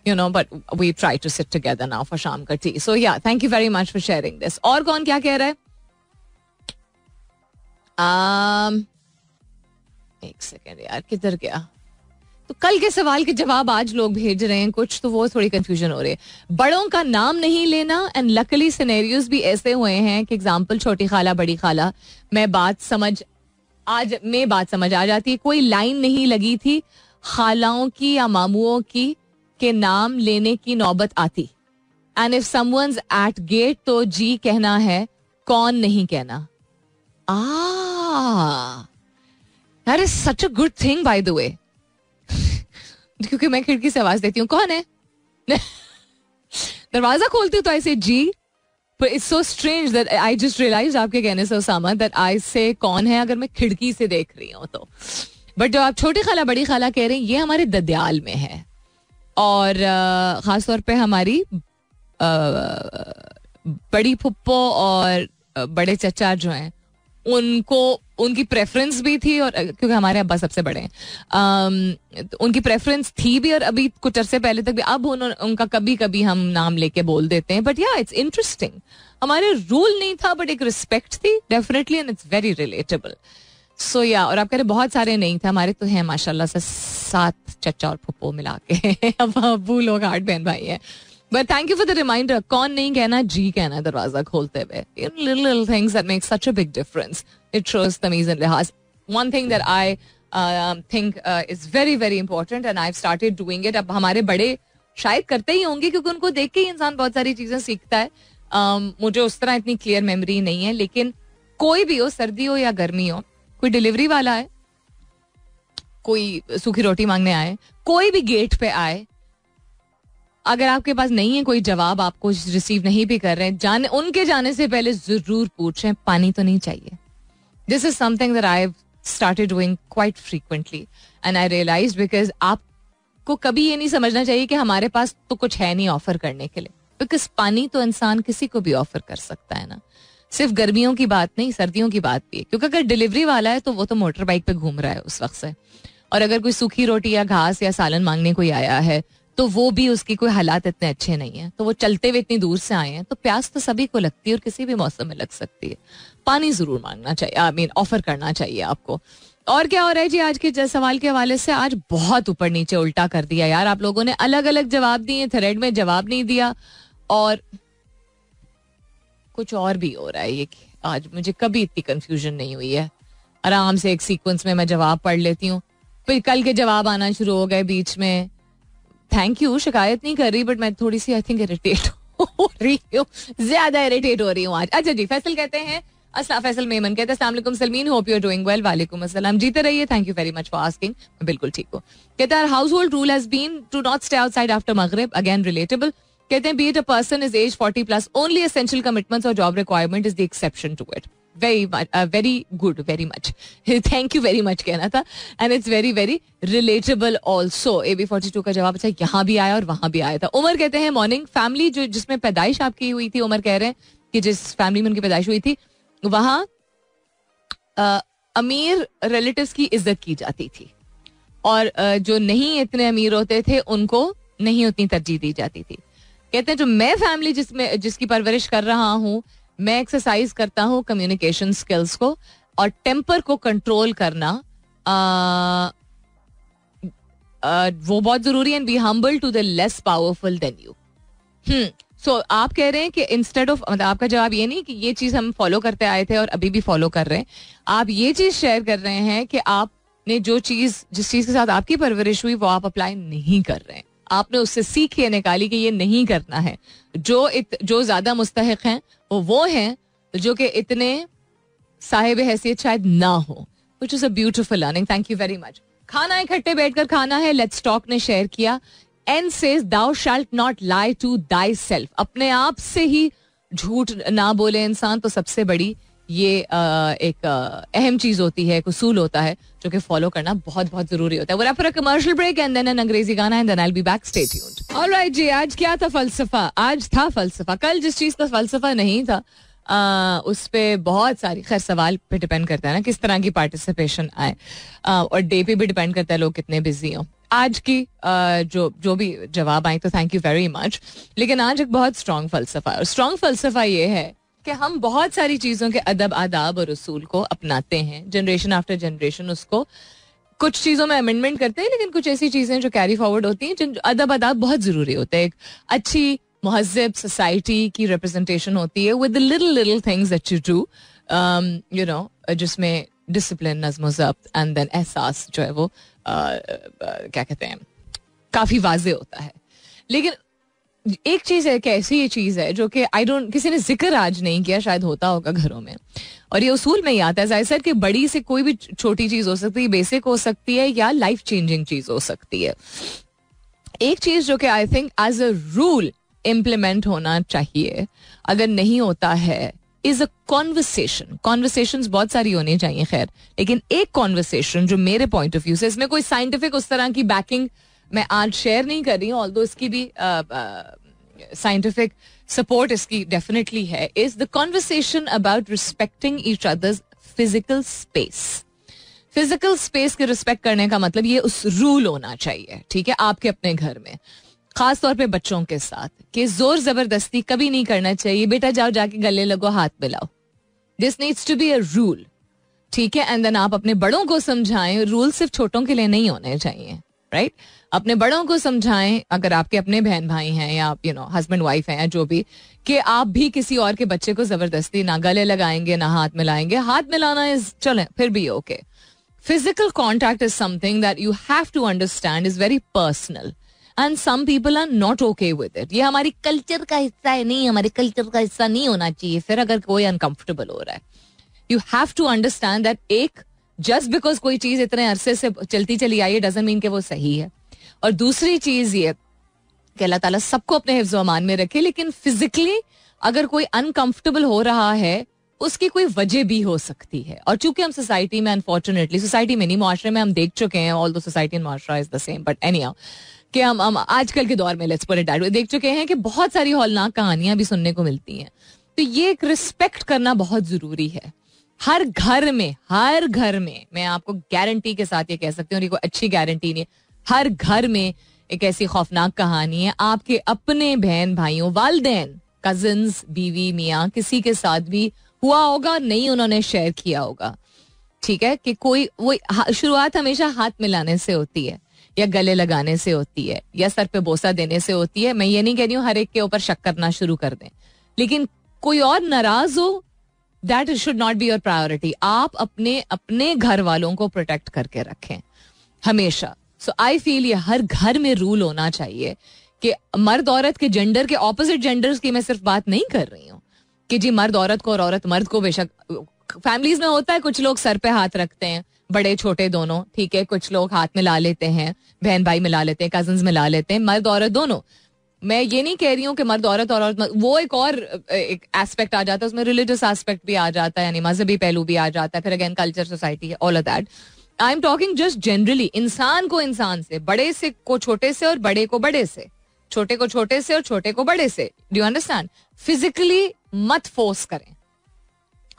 A: you know, but we try to sit together now for शाम का tea. So yeah, thank you very much for sharing this. और कौन क्या कह रहा है? एक सेकेंड यार, किधर गया? तो कल के सवाल के जवाब आज लोग भेज रहे हैं कुछ, तो वो थोड़ी कंफ्यूजन हो रही है. बड़ों का नाम नहीं लेना, एंड लकली सिनेरियोज भी ऐसे हुए हैं कि एग्जांपल छोटी खाला बड़ी खाला में बात समझ आ जाती है. कोई लाइन नहीं लगी थी, खालाओं की या मामुओं की के नाम लेने की नौबत आती. And if someone's at gate तो जी कहना है, कौन नहीं कहना. That is such a good thing by the way, क्योंकि मैं खिड़की से आवाज देती हूँ, कौन है? दरवाजा खोलती हूँ तो ऐसे जी, but it's so strange that I just realized आपके कहने से उसामा that I say कौन है अगर मैं खिड़की से देख रही हूँ तो. बट जो आप छोटी खाला बड़ी खाला कह रहे हैं ये हमारे ददयाल में है, और खासतौर पे हमारी बड़ी फुप्पो और बड़े चचा जो हैं उनको उनकी प्रेफरेंस भी थी, और क्योंकि हमारे अब्बा सबसे बड़े हैं, तो उनकी प्रेफरेंस थी भी, और अभी कुछ अरसे पहले तक भी. अब उनका कभी कभी हम नाम लेके बोल देते हैं, बट या इट्स इंटरेस्टिंग. हमारे रूल नहीं था बट एक रिस्पेक्ट थी definitely, and it's very relatable. So yeah, और आप कह रहे बहुत सारे नहीं थे, हमारे तो हैं माशाल्लाह से 7 चचा और फुप्पो मिला के. अब अबू लोग 8 बहन भाई हैं. But thank you for the reminder. कौन नहीं कहना, जी कहना दरवाजा खोलते हुए. Little things that make such a big difference. It shows तमीज एंड लिहाज. One thing that I think is very very important and I have started doing it. अब हमारे बड़े शायद करते ही होंगे क्योंकि उनको देख के ही इंसान बहुत सारी चीजें सीखता है. मुझे उस तरह इतनी क्लियर मेमोरी नहीं है, लेकिन कोई भी हो, सर्दी हो या गर्मी हो, कोई डिलीवरी वाला है, कोई सूखी रोटी मांगने आए, कोई भी गेट पे आए, अगर आपके पास नहीं है कोई जवाब, आपको रिसीव नहीं भी कर रहे हैं, उनके जाने से पहले जरूर पूछें पानी तो नहीं चाहिए. This is something that I have started doing quite frequently and I realised because आपको कभी ये नहीं समझना चाहिए कि हमारे पास तो कुछ है नहीं ऑफर करने के लिए, बिकॉज पानी तो इंसान किसी को भी ऑफर कर सकता है ना. सिर्फ गर्मियों की बात नहीं, सर्दियों की बात भी है, क्योंकि अगर डिलीवरी वाला है तो वो तो मोटर बाइक पे घूम रहा है उस वक्त से, और अगर कोई सूखी रोटी या घास या सालन मांगने कोई आया है तो वो भी उसकी कोई हालात इतने अच्छे नहीं है, तो वो चलते हुए इतनी दूर से आए हैं, तो प्यास तो सभी को लगती है और किसी भी मौसम में लग सकती है. पानी जरूर मांगना चाहिए, आई मीन ऑफर करना चाहिए आपको. और क्या हो रहा है जी आज के सवाल के हवाले से? आज बहुत ऊपर नीचे उल्टा कर दिया यार आप लोगों ने, अलग अलग जवाब दिए, थ्रेड में जवाब नहीं दिया, और कुछ और भी हो रहा है. ये आज मुझे कभी इतनी कंफ्यूजन नहीं हुई है. आराम से एक सीक्वेंस में मैं जवाब पढ़ लेती हूँ, फिर कल के जवाब आना शुरू हो गए बीच में. थैंक यू, शिकायत नहीं कर रही, बट मैं थोड़ी सी आई थिंक इरिटेट हो रही हूँ, ज्यादा इरिटेट हो रही हूँ आज. अच्छा जी, फैसल कहते हैं, फैसल मेमन कहते हैं अस्सलाम वालेकुम Salmeen, hope you are doing well. वालेकुम अस्सलाम, जीते रहिए, thank you very much for asking. मैं बिल्कुल ठीक हूँ. कहते हैं household rule has been to not stay outside after मगरिब, अगेन रिलेटेबल. कहते हैं be it a person is age 40 plus, only essential commitments और job requirement is the exception to it. Very good, very much, thank you very much कहना था, and it's very very relatable also. AB42 का जवाब अच्छा यहाँ भी आया और वहां भी आया था. उमर कहते हैं मॉर्निंग, फैमिली जो जिसमें पैदाइश आपकी हुई थी, उमर कह रहे हैं कि जिस फैमिली में उनकी पैदाइश हुई थी वहां अमीर रिलेटिव्स की इज्जत की जाती थी, और जो नहीं इतने अमीर होते थे उनको नहीं उतनी तरजीह दी जाती थी. कहते हैं जो मैं फैमिली जिसकी परवरिश कर रहा हूँ, मैं एक्सरसाइज करता हूँ कम्युनिकेशन स्किल्स को और टेम्पर को कंट्रोल करना, वो बहुत जरूरी है. And be humble to the less powerful than you. सो आप कह रहे हैं कि इंस्टेड ऑफ, मतलब आपका जवाब ये नहीं कि ये चीज हम फॉलो करते आए थे और अभी भी फॉलो कर रहे हैं, आप ये चीज शेयर कर रहे हैं कि आपने जिस चीज के साथ आपकी परवरिश हुई वो आप अप्लाई नहीं कर रहे हैं. आपने उससे सीख ये निकाली कि ये नहीं करना है. जो ज्यादा मुस्तहिक हैं वो हैं जो कि इतने साहिब हैसियत शायद ना हो, which is a beautiful learning. Thank you very much. खाना इकट्ठे बैठकर खाना है, लेट्स टॉक ने शेयर किया. An says thou shalt not lie to thyself. अपने आप से ही झूठ ना बोले इंसान, तो सबसे बड़ी ये एक अहम चीज होती है, एक उसूल होता है जो कि फॉलो करना बहुत बहुत जरूरी होता है. वो for a commercial break and then an अंग्रेजी गाना and then I will be back. Stay tuned. Alright जी, आज क्या था फलसफा? आज था फलसफा. कल जिस चीज का फलसफा नहीं था उस पे बहुत सारी, खैर सवाल पे डिपेंड करता है ना किस तरह की पार्टिसिपेशन आए, और डे पे भी डिपेंड करता है लोग कितने बिजी हो. आज की जो भी जवाब आए तो थैंक यू वेरी मच. लेकिन आज एक बहुत स्ट्रॉन्ग फलसफा है, और स्ट्रॉन्ग फलसफा ये है कि हम बहुत सारी चीजों के अदब आदाब और उसूल को अपनाते हैं, जनरेशन आफ्टर जनरेशन उसको कुछ चीजों में अमेंडमेंट करते हैं, लेकिन कुछ ऐसी चीजें जो कैरी फॉरवर्ड होती हैं, जिन अदब आदाब बहुत जरूरी होते हैं. एक अच्छी महज़ब सोसाइटी की रिप्रेजेंटेशन होती है with the little things that you do, you know, जिसमें डिसिप्लिन, नज़्म ज़ब्त एंड देन एहसास जो है वो क्या कहते हैं काफी वाज़े होता है. लेकिन एक चीज है, कैसी ये चीज है जो कि किसी ने जिक्र आज नहीं किया, शायद होता होगा घरों में, और ये उसूल में ही आता है एज आई सेड कि बड़ी से कोई भी छोटी चीज हो सकती है, बेसिक हो सकती है या लाइफ चेंजिंग चीज हो सकती है. एक चीज जो कि I think as a rule implement होना चाहिए, अगर नहीं होता है, इज अ कॉन्वर्सेशन. कॉन्वर्सेशंस बहुत सारी होनी चाहिए खैर, लेकिन एक कॉन्वर्सेशन जो मेरे पॉइंट ऑफ व्यू से, इसमें कोई साइंटिफिक उस तरह की बैकिंग मैं आज शेयर नहीं कर रही हूँ, ऑल्दो इसकी भी साइंटिफिक सपोर्ट इसकी डेफिनेटली है, is the conversation about respecting each others physical space. Physical space के रिस्पेक्ट करने का मतलब ये उस रूल होना चाहिए, ठीक है, आपके अपने घर में, खास तौर पे बच्चों के साथ, कि जोर जबरदस्ती कभी नहीं करना चाहिए. बेटा जाओ जाके गले लगो, हाथ मिलाओ. This needs to be a rule, ठीक है. एंड देन आप अपने बड़ों को समझाएं. रूल सिर्फ छोटों के लिए नहीं होने चाहिए, राइट. अपने बड़ों को समझाएं, अगर आपके अपने बहन भाई हैं या हस्बैंड वाइफ हैं या जो भी, कि आप भी किसी और के बच्चे को जबरदस्ती ना गले लगाएंगे ना हाथ मिलाएंगे. हाथ मिलाना इज चलें फिर भी okay. Physical contact is something that you have to understand is very personal and some people are not okay with it. ये हमारी कल्चर का हिस्सा है, नहीं, हमारे कल्चर का हिस्सा नहीं होना चाहिए. फिर अगर कोई अनकंफर्टेबल हो रहा है, you have to understand that एक जस्ट बिकॉज कोई चीज इतने अरसे से चलती चली आई है डजंट मीन कि वो सही है. और दूसरी चीज ये कि अल्लाह ताला सबको अपने हिफ्ज़ व अमान में रखे, लेकिन फिजिकली अगर कोई अनकंफर्टेबल हो रहा है उसकी कोई वजह भी हो सकती है. और चूंकि हम सोसाइटी में, अनफॉर्चुनेटली, सोसाइटी में नहीं, मुआशरे में हम देख चुके हैं, ऑल दो सोसाइटी एंड मुआशरा is the same, but anyhow कि हम आजकल के दौर में let's put it that way देख चुके हैं कि बहुत सारी हौलनाक कहानियां भी सुनने को मिलती हैं. तो ये एक रिस्पेक्ट करना बहुत जरूरी है. हर घर में मैं आपको गारंटी के साथ ये कह सकती हूँ, और ये कोई अच्छी गारंटी नहीं, हर घर में एक ऐसी खौफनाक कहानी है आपके अपने बहन भाइयों, वालिदैन, कजिन्स, बीवी, मियाँ, किसी के साथ भी हुआ होगा, नहीं उन्होंने शेयर किया होगा, ठीक है, कि कोई वो शुरुआत हमेशा हाथ मिलाने से होती है या गले लगाने से होती है या सर पे बोसा देने से होती है. मैं ये नहीं कह रही हूँ हर एक के ऊपर शक करना शुरू कर दें, लेकिन कोई और नाराज हो, that should not be your priority. आप अपने घर वालों को प्रोटेक्ट करके रखें हमेशा. सो आई फील ये हर घर में रूल होना चाहिए कि मर्द औरत के जेंडर के ऑपोजिट जेंडर्स की मैं सिर्फ बात नहीं कर रही हूँ कि जी मर्द औरत को और औरत मर्द को. बेशक फैमिलीज में होता है, कुछ लोग सर पे हाथ रखते हैं, बड़े छोटे दोनों, ठीक है, कुछ लोग हाथ मिला लेते हैं, बहन भाई मिला लेते हैं, कजिन्स मिला लेते हैं, मर्द औरत दोनों. मैं ये नहीं कह रही हूँ कि मर्द औरत और औरत, वो एक और एक एस्पेक्ट आ जाता है, उसमें रिलीजियस एस्पेक्ट भी आ जाता है, यानी मजहबी पहलू भी आ जाता है, फिर again culture, society, all of that. I am talking just generally, इंसान को इंसान से, बड़े से को छोटे से और बड़े को बड़े से, छोटे को छोटे से और छोटे को बड़े से. Do you understand? फिजिकली मत फोर्स करें.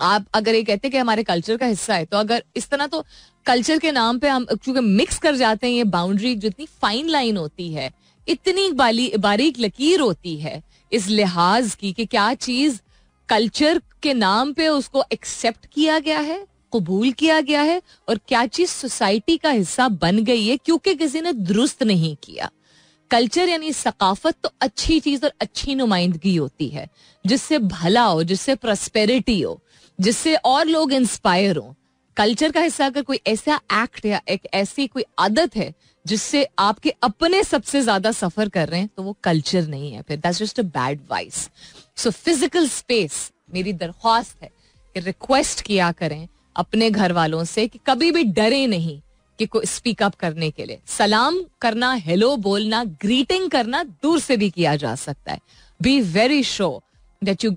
A: आप अगर ये कहते हैं कि हमारे कल्चर का हिस्सा है, तो अगर इस तरह, तो कल्चर के नाम पे हम क्योंकि मिक्स कर जाते हैं, ये बाउंड्री जितनी फाइन लाइन होती है, इतनी बारीक लकीर होती है इस लिहाज की कि क्या चीज कल्चर के नाम पे उसको एक्सेप्ट किया गया है, कबूल किया गया है, और क्या चीज सोसाइटी का हिस्सा बन गई है क्योंकि किसी ने दुरुस्त नहीं किया. कल्चर यानी सकाफत तो अच्छी चीज और अच्छी नुमाइंदगी होती है, जिससे भला हो, जिससे प्रॉस्पेरिटी हो, जिससे और लोग इंस्पायर हो. कल्चर का हिस्सा अगर कोई ऐसा एक्ट या एक ऐसी कोई आदत है जिससे आपके अपने सबसे ज्यादा सफर कर रहे हैं, तो वो कल्चर नहीं है, फिर that's just a bad vice. So physical space, मेरी दरख्वास्त है कि रिक्वेस्ट किया करें अपने घर वालों से कि कभी भी डरे नहीं कि कोई स्पीक अप करने के लिए. सलाम करना, हेलो बोलना, ग्रीटिंग करना दूर से भी किया जा सकता है. Be very sure that you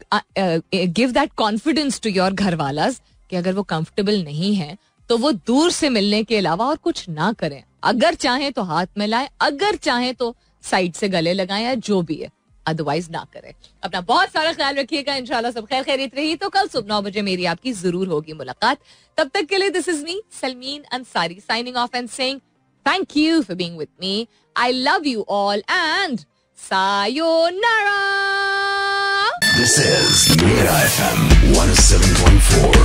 A: give that confidence to your घर वालास कि अगर वो कंफर्टेबल नहीं है तो वो दूर से मिलने के अलावा और कुछ ना करें. अगर चाहे तो हाथ मिलाएं, अगर चाहे तो साइड से गले लगाएं या जो भी है, अदरवाइज ना करें. अपना बहुत सारा ख्याल रखिएगा. इंशाल्लाह सब खैर खैरियत रही तो कल सुबह 9 बजे मेरी आपकी जरूर होगी मुलाकात. तब तक के लिए this is me Salmeen Ansari signing off and saying thank you for being with me. I love you all and sayonara.
B: This is Mira FM 107.4.